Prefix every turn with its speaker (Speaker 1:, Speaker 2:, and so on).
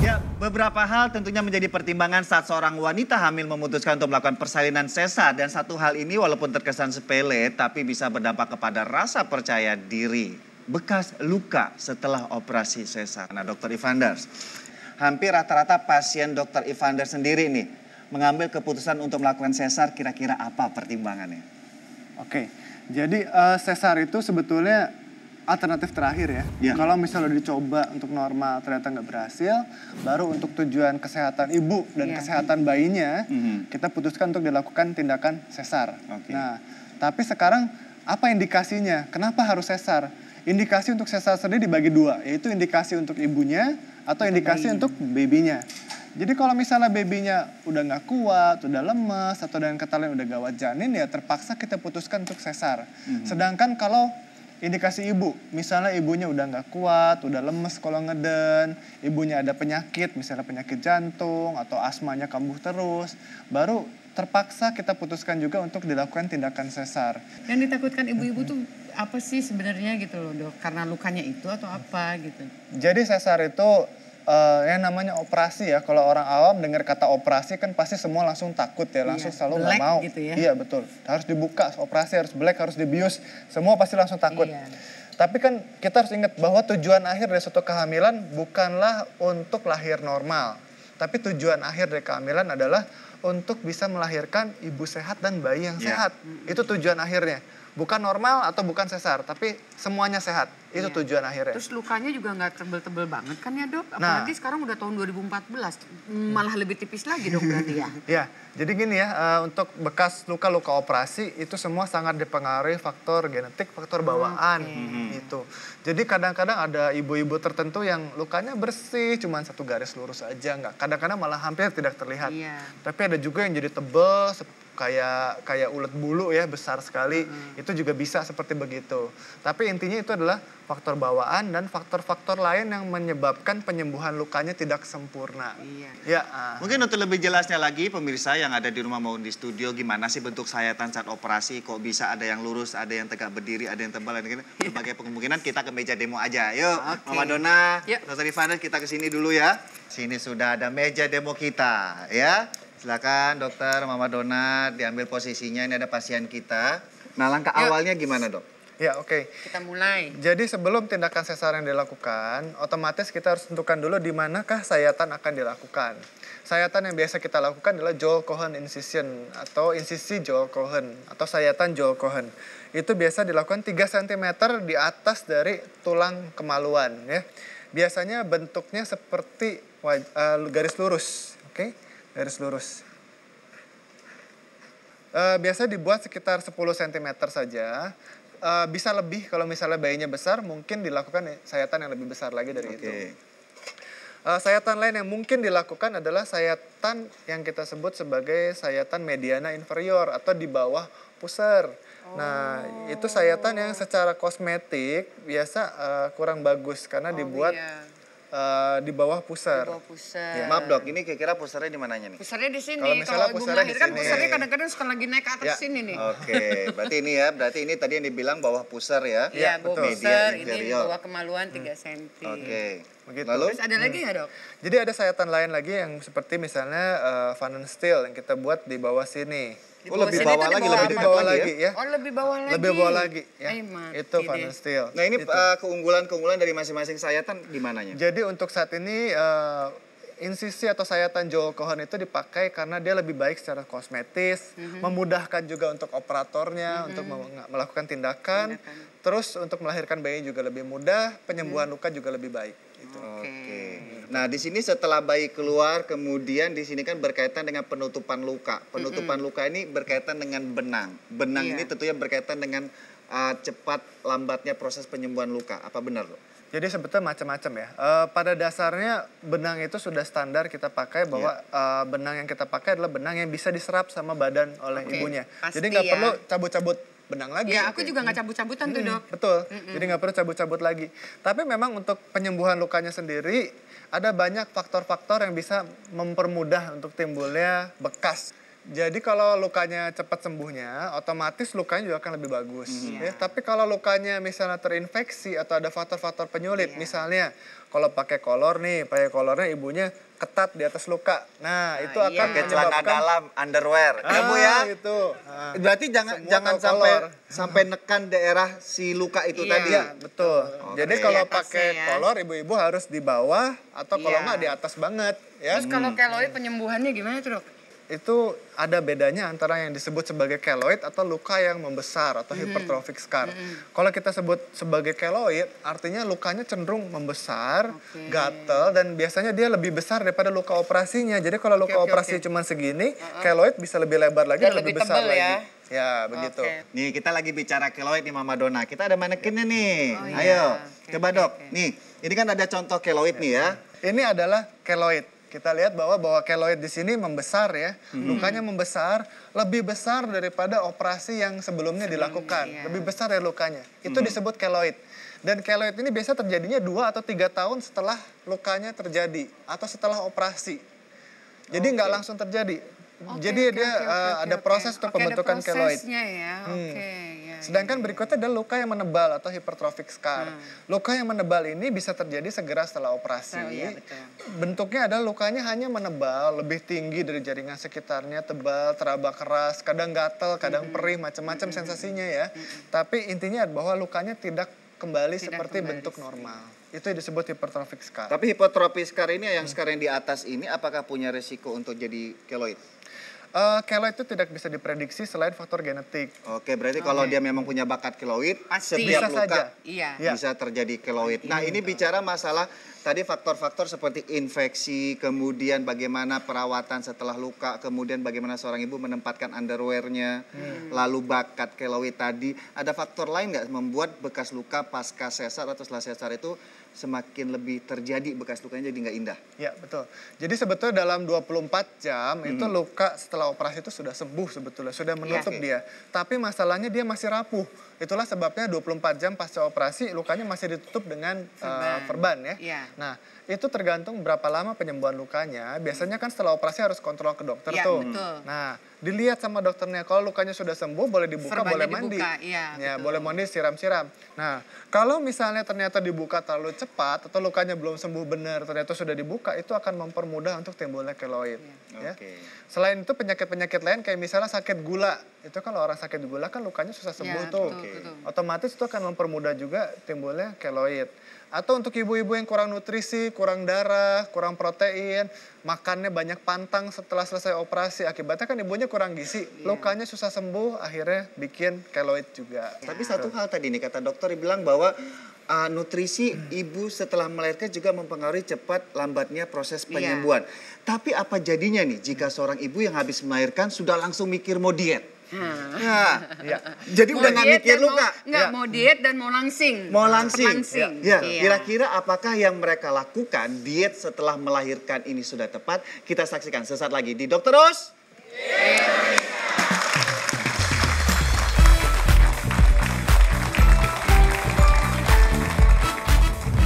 Speaker 1: Ya, beberapa hal tentunya menjadi pertimbangan saat seorang wanita hamil memutuskan untuk melakukan persalinan sesar. Dan satu hal ini walaupun terkesan sepele, tapi bisa berdampak kepada rasa percaya diri. Bekas luka setelah operasi sesar. Nah, Dr. Ivanders, hampir rata-rata pasien Dr. Ivanders sendiri nih mengambil keputusan untuk melakukan sesar, kira-kira apa pertimbangannya?
Speaker 2: Oke, jadi sesar itu sebetulnya alternatif terakhir ya.
Speaker 1: Ya.
Speaker 2: Kalau misalnya dicoba untuk normal ternyata nggak berhasil, baru untuk tujuan kesehatan ibu dan kesehatan bayinya, kita putuskan untuk dilakukan tindakan sesar.
Speaker 1: Oke.
Speaker 2: Nah, tapi sekarang apa indikasinya? Kenapa harus sesar? Indikasi untuk sesar sendiri dibagi dua, yaitu indikasi untuk ibunya atau indikasi untuk babynya. Jadi kalau misalnya babynya udah nggak kuat, udah lemes, atau dengan kata lain udah gawat janin, ya terpaksa kita putuskan untuk sesar. Sedangkan kalau indikasi ibu, misalnya ibunya udah nggak kuat, udah lemes kalau ngeden, ibunya ada penyakit, misalnya penyakit jantung atau asmanya kambuh terus, baru terpaksa kita putuskan juga untuk dilakukan tindakan sesar.
Speaker 3: Yang ditakutkan ibu-ibu tuh apa sih sebenarnya gitu loh dok? Karena lukanya itu atau apa gitu?
Speaker 2: Jadi sesar itu yang namanya operasi ya. Kalau orang awam dengar kata operasi kan pasti semua langsung takut ya, langsung selalu nggak mau.
Speaker 3: Gitu ya?
Speaker 2: Iya betul. Harus dibuka, operasi harus black, harus dibius, semua pasti langsung takut.
Speaker 3: Iya.
Speaker 2: Tapi kan kita harus ingat bahwa tujuan akhir dari suatu kehamilan bukanlah untuk lahir normal, tapi tujuan akhir dari kehamilan adalah untuk bisa melahirkan ibu sehat dan bayi yang sehat. Itu tujuan akhirnya. Bukan normal atau bukan sesar, tapi semuanya sehat. Itu tujuan akhirnya.
Speaker 3: Terus lukanya juga nggak tebel-tebel banget kan ya dok? Apalagi sekarang udah tahun 2014, malah lebih tipis lagi dok berarti ya?
Speaker 2: Ya, jadi gini ya, untuk bekas luka-luka operasi itu semua sangat dipengaruhi faktor genetik, faktor bawaan gitu. Jadi kadang-kadang ada ibu-ibu tertentu yang lukanya bersih, cuma satu garis lurus aja, nggak. Kadang-kadang malah hampir tidak terlihat. Tapi ada juga yang jadi tebel, kayak ulet bulu ya, besar sekali. Itu juga bisa seperti begitu. Tapi intinya itu adalah faktor bawaan dan faktor-faktor lain yang menyebabkan penyembuhan lukanya tidak sempurna. Ya.
Speaker 1: Mungkin untuk lebih jelasnya lagi pemirsa yang ada di rumah maupun di studio, gimana sih bentuk sayatan saat operasi? Kok bisa ada yang lurus, ada yang tegak berdiri, ada yang tebal, dan berbagai kemungkinan. Kita ke meja demo aja. Yuk, Mama Dona, Dr. Ivanders, kita ke sini dulu ya. Sini sudah ada meja demo kita ya. Silakan dokter, Mama Dona, diambil posisinya. Ini ada pasien kita. Nah, langkah awalnya gimana dok?
Speaker 2: Ya, oke.
Speaker 3: Kita mulai.
Speaker 2: Jadi sebelum tindakan sesar yang dilakukan, otomatis kita harus tentukan dulu di manakah sayatan akan dilakukan. Sayatan yang biasa kita lakukan adalah Joel-Cohen incision atau insisi Joel-Cohen atau sayatan Joel-Cohen. Itu biasa dilakukan 3 cm di atas dari tulang kemaluan ya. Biasanya bentuknya seperti garis lurus, oke? Garis lurus. Biasa dibuat sekitar 10 cm saja. Bisa lebih kalau misalnya bayinya besar, mungkin dilakukan sayatan yang lebih besar lagi dari itu. Sayatan lain yang mungkin dilakukan adalah sayatan yang kita sebut sebagai sayatan mediana inferior atau di bawah pusar. Nah, itu sayatan yang secara kosmetik biasa kurang bagus karena dibuat di bawah pusar.
Speaker 1: Ya. Maaf dok, ini kira-kira pusarnya di mananya nih?
Speaker 3: Pusarnya di sini.
Speaker 2: Kalau
Speaker 3: ibu
Speaker 2: pusarnya
Speaker 3: melahirkan,
Speaker 2: di sini.
Speaker 3: pusarnya kadang-kadang suka lagi naik ke atas sini nih.
Speaker 1: Oke, berarti ini ya, berarti ini tadi yang dibilang bawah pusar ya?
Speaker 3: Iya, bawah
Speaker 1: Media
Speaker 3: pusar, ini
Speaker 1: inferior.
Speaker 3: bawah kemaluan 3 cm.
Speaker 1: Oke.
Speaker 2: Begitu.
Speaker 1: Lalu?
Speaker 3: Terus ada lagi nggak dok?
Speaker 2: Jadi ada sayatan lain lagi yang seperti misalnya Van Steel yang kita buat di bawah sini.
Speaker 1: Lebih bawah lagi, lebih
Speaker 2: bawah
Speaker 1: dekat
Speaker 2: lagi ya.
Speaker 3: Oh, lebih bawah lagi.
Speaker 2: Lebih bawah lagi ya.
Speaker 3: Ay, mati
Speaker 2: itu
Speaker 3: deh.
Speaker 2: Van Steel.
Speaker 1: Nah ini keunggulan-keunggulan dari masing-masing sayatan di mananya?
Speaker 2: Jadi untuk saat ini insisi atau sayatan Joel-Cohen itu dipakai karena dia lebih baik secara kosmetis, memudahkan juga untuk operatornya untuk melakukan tindakan, terus untuk melahirkan bayi juga lebih mudah, penyembuhan luka juga lebih baik. Gitu.
Speaker 1: Oke. Nah di sini setelah bayi keluar, kemudian di sini kan berkaitan dengan penutupan luka. Penutupan luka ini berkaitan dengan benang. Benang ini tentunya berkaitan dengan cepat lambatnya proses penyembuhan luka. Apa benar loh?
Speaker 2: Jadi sebetulnya macam-macam ya. Pada dasarnya benang itu sudah standar kita pakai bahwa benang yang kita pakai adalah benang yang bisa diserap sama badan oleh ibunya.
Speaker 3: Pasti
Speaker 2: jadi nggak
Speaker 3: ya.
Speaker 2: perlu cabut-cabut benang lagi.
Speaker 3: Ya, aku juga nggak cabut-cabutan tuh dok.
Speaker 2: Betul. Jadi nggak perlu cabut-cabut lagi. Tapi memang untuk penyembuhan lukanya sendiri ada banyak faktor-faktor yang bisa mempermudah untuk timbulnya bekas. Jadi kalau lukanya cepat sembuhnya, otomatis lukanya juga akan lebih bagus. Ya, tapi kalau lukanya misalnya terinfeksi atau ada faktor-faktor penyulit, misalnya kalau pakai kolor nih, pakai kolornya ibunya ketat di atas luka. Nah, itu akan
Speaker 1: Pakai celana
Speaker 2: menyebabkan
Speaker 1: dalam, underwear. Ya Bu ya.
Speaker 2: Itu.
Speaker 1: Berarti jangan
Speaker 2: Semua
Speaker 1: jangan
Speaker 2: tahu
Speaker 1: sampai
Speaker 2: kolor.
Speaker 1: sampai nekan daerah si luka itu
Speaker 3: Iya.
Speaker 1: tadi.
Speaker 2: Iya, betul. Jadi
Speaker 3: Di
Speaker 2: kalau
Speaker 3: atasnya
Speaker 2: pakai
Speaker 3: ya.
Speaker 2: kolor, ibu-ibu harus di bawah atau kalau
Speaker 3: Iya.
Speaker 2: nggak di atas banget. Ya.
Speaker 3: Terus kalau keloid penyembuhannya gimana tuh dok?
Speaker 2: Itu ada bedanya antara yang disebut sebagai keloid atau luka yang membesar atau hypertrophic scar. Kalau kita sebut sebagai keloid, artinya lukanya cenderung membesar,
Speaker 3: Oke.
Speaker 2: gatel, dan biasanya dia lebih besar daripada luka operasinya. Jadi kalau luka
Speaker 3: Oke,
Speaker 2: operasi cuma segini, keloid bisa lebih lebar lagi
Speaker 3: Dan
Speaker 2: dan lebih
Speaker 3: lebih
Speaker 2: besar
Speaker 3: tebal
Speaker 2: lagi.
Speaker 3: ya.
Speaker 2: Ya, begitu.
Speaker 3: Oke.
Speaker 1: Nih kita lagi bicara keloid nih Mama Dona. Kita ada manekinnya nih.
Speaker 3: Oh, iya.
Speaker 1: Ayo,
Speaker 3: Oke,
Speaker 1: coba
Speaker 3: oke,
Speaker 1: dok.
Speaker 3: oke.
Speaker 1: Nih, ini kan ada contoh keloid nih ya.
Speaker 2: Ini adalah keloid. Kita lihat bahwa keloid di sini membesar ya. Lukanya membesar, lebih besar daripada operasi yang sebelumnya dilakukan.
Speaker 3: iya.
Speaker 2: Lebih besar dari lukanya. Itu disebut keloid. Dan keloid ini biasa terjadinya 2 atau 3 tahun setelah lukanya terjadi atau setelah operasi. Jadi nggak langsung terjadi. Jadi dia ada proses untuk pembentukan keloid.
Speaker 3: Prosesnya ya, oke. Ya,
Speaker 2: Sedangkan berikutnya adalah luka yang menebal atau hypertrophic scar. Luka yang menebal ini bisa terjadi segera setelah operasi.
Speaker 3: Oh, iya, betul.
Speaker 2: Bentuknya adalah lukanya hanya menebal, lebih tinggi dari jaringan sekitarnya, tebal, teraba keras, kadang gatel, kadang perih, macam-macam sensasinya ya. Tapi intinya bahwa lukanya tidak kembali
Speaker 3: Tidak
Speaker 2: seperti
Speaker 3: kembali
Speaker 2: bentuk normal. Itu yang disebut hypertrophic scar.
Speaker 1: Tapi hipertrofi scar ini yang sekarang di atas ini apakah punya resiko untuk jadi keloid?
Speaker 2: Keloid itu tidak bisa diprediksi selain faktor genetik.
Speaker 1: Oke, berarti kalau dia memang punya bakat keloid,
Speaker 3: Pasti.
Speaker 1: setiap
Speaker 2: Bisa
Speaker 1: luka
Speaker 2: saja.
Speaker 3: Iya.
Speaker 2: Ya.
Speaker 1: bisa terjadi keloid. Nah, ini bicara masalah tadi faktor-faktor seperti infeksi, kemudian bagaimana perawatan setelah luka, kemudian bagaimana seorang ibu menempatkan underwearnya, lalu bakat keloid tadi. Ada faktor lain nggak membuat bekas luka pasca sesar atau setelah sesar itu semakin lebih terjadi bekas lukanya jadi nggak indah?
Speaker 2: Ya, betul. Jadi sebetulnya dalam 24 jam itu luka setelah operasi itu sudah sembuh sebetulnya, sudah menutup
Speaker 1: Oke.
Speaker 2: dia. Tapi masalahnya dia masih rapuh. Itulah sebabnya 24 jam pasca operasi lukanya masih ditutup dengan perban ya.
Speaker 3: Iya.
Speaker 2: Nah, itu tergantung berapa lama penyembuhan lukanya. Biasanya kan setelah operasi harus kontrol ke dokter
Speaker 3: Iya,
Speaker 2: tuh.
Speaker 3: betul.
Speaker 2: Nah, dilihat sama dokternya kalau lukanya sudah sembuh boleh dibuka,
Speaker 3: Perbannya
Speaker 2: boleh mandi.
Speaker 3: dibuka, iya,
Speaker 2: Ya,
Speaker 3: betul.
Speaker 2: boleh mandi, siram-siram. Nah, kalau misalnya ternyata dibuka terlalu cepat atau lukanya belum sembuh benar, ternyata sudah dibuka, itu akan mempermudah untuk timbulnya keloid. Ya.
Speaker 1: Oke.
Speaker 2: Selain itu penyakit-penyakit lain kayak misalnya sakit gula. Itu kalau orang sakit gula kan lukanya susah sembuh
Speaker 3: Ya,
Speaker 2: tuh.
Speaker 3: betul, betul.
Speaker 2: Otomatis itu akan mempermudah juga timbulnya keloid. Atau untuk ibu-ibu yang kurang nutrisi, kurang darah, kurang protein, makannya banyak pantang setelah selesai operasi, akibatnya kan ibunya kurang gizi, lukanya susah sembuh, akhirnya bikin keloid juga.
Speaker 1: Tapi satu hal tadi nih kata dokter bilang bahwa nutrisi ibu setelah melahirkan juga mempengaruhi cepat lambatnya proses penyembuhan. Tapi apa jadinya nih jika seorang ibu yang habis melahirkan sudah langsung mikir mau diet? Nah, jadi udah nggak mikir luka.
Speaker 3: Mau diet dan mau langsing.
Speaker 1: Mau langsing.
Speaker 3: Langsing.
Speaker 1: Ya,
Speaker 3: Iya.
Speaker 1: kira-kira apakah yang mereka lakukan diet setelah melahirkan ini sudah tepat? Kita saksikan sesaat lagi di Dokter Os.